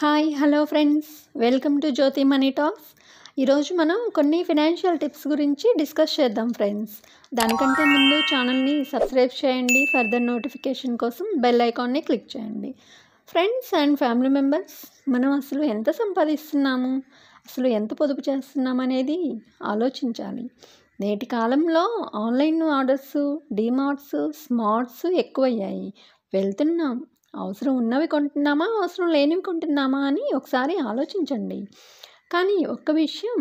Hi hello friends, welcome to Jyothi money talks. ఈరోజు మనం కొన్ని ఫినాన్షియల్ టిప్స్ గురించి డిస్కస్ చేద్దాం ఫ్రెండ్స్. దానికంటే ముందు ఛానల్ని సబ్స్క్రైబ్ చేయండి. ఫర్దర్ నోటిఫికేషన్ కోసం బెల్ ఐకాన్ని క్లిక్ చేయండి. ఫ్రెండ్స్ అండ్ ఫ్యామిలీ మెంబర్స్, మనం అసలు ఎంత సంపాదిస్తున్నాము, అసలు ఎంత పొదుపు చేస్తున్నాము అనేది ఆలోచించాలి. నేటి కాలంలో ఆన్లైన్ ఆర్డర్స్, డీమార్ట్స్, స్మార్ట్స్ ఎక్కువయ్యాయి. వెళ్తున్నాం, అవసరం ఉన్నవి కొంటున్నామా, అవసరం లేనివి కొంటున్నామా అని ఒకసారి ఆలోచించండి. కానీ ఒక్క విషయం,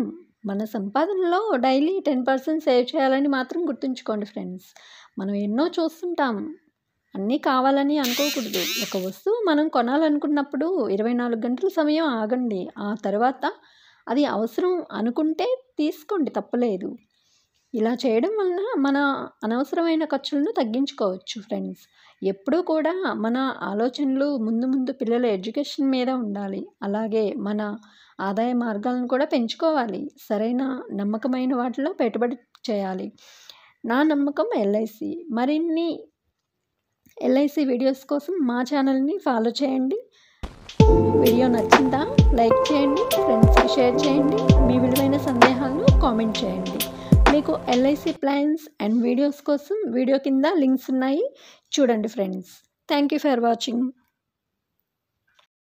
మన సంపాదనలో డైలీ 10% సేవ్ చేయాలని మాత్రం గుర్తుంచుకోండి ఫ్రెండ్స్. మనం ఎన్నో చూస్తుంటాం, అన్నీ కావాలని అనుకోకూడదు. ఒక వస్తువు మనం కొనాలనుకున్నప్పుడు 24 గంటల సమయం ఆగండి. ఆ తర్వాత అది అవసరం అనుకుంటే తీసుకోండి, తప్పలేదు. ఇలా చేయడం వలన మన అనవసరమైన ఖర్చులను తగ్గించుకోవచ్చు ఫ్రెండ్స్. ఎప్పుడూ కూడా మన ఆలోచనలు ముందు పిల్లల ఎడ్యుకేషన్ మీద ఉండాలి. అలాగే మన ఆదాయ మార్గాలను కూడా పెంచుకోవాలి. సరైన నమ్మకమైన వాటిలో పెట్టుబడి చేయాలి. నా నమ్మకం ఎల్ఐసి. మరిన్ని ఎల్ఐసి వీడియోస్ కోసం మా ఛానల్ని ఫాలో చేయండి. వీడియో నచ్చిందా లైక్ చేయండి, ఫ్రెండ్స్కి షేర్ చేయండి. మీ విలువైన సందేహాలను కామెంట్ చేయండి. మీకు ఎల్ఐసి ప్లాన్స్ అండ్ వీడియోస్ కోసం వీడియో కింద లింక్స్ ఉన్నాయి, చూడండి friends. Thank you for watching.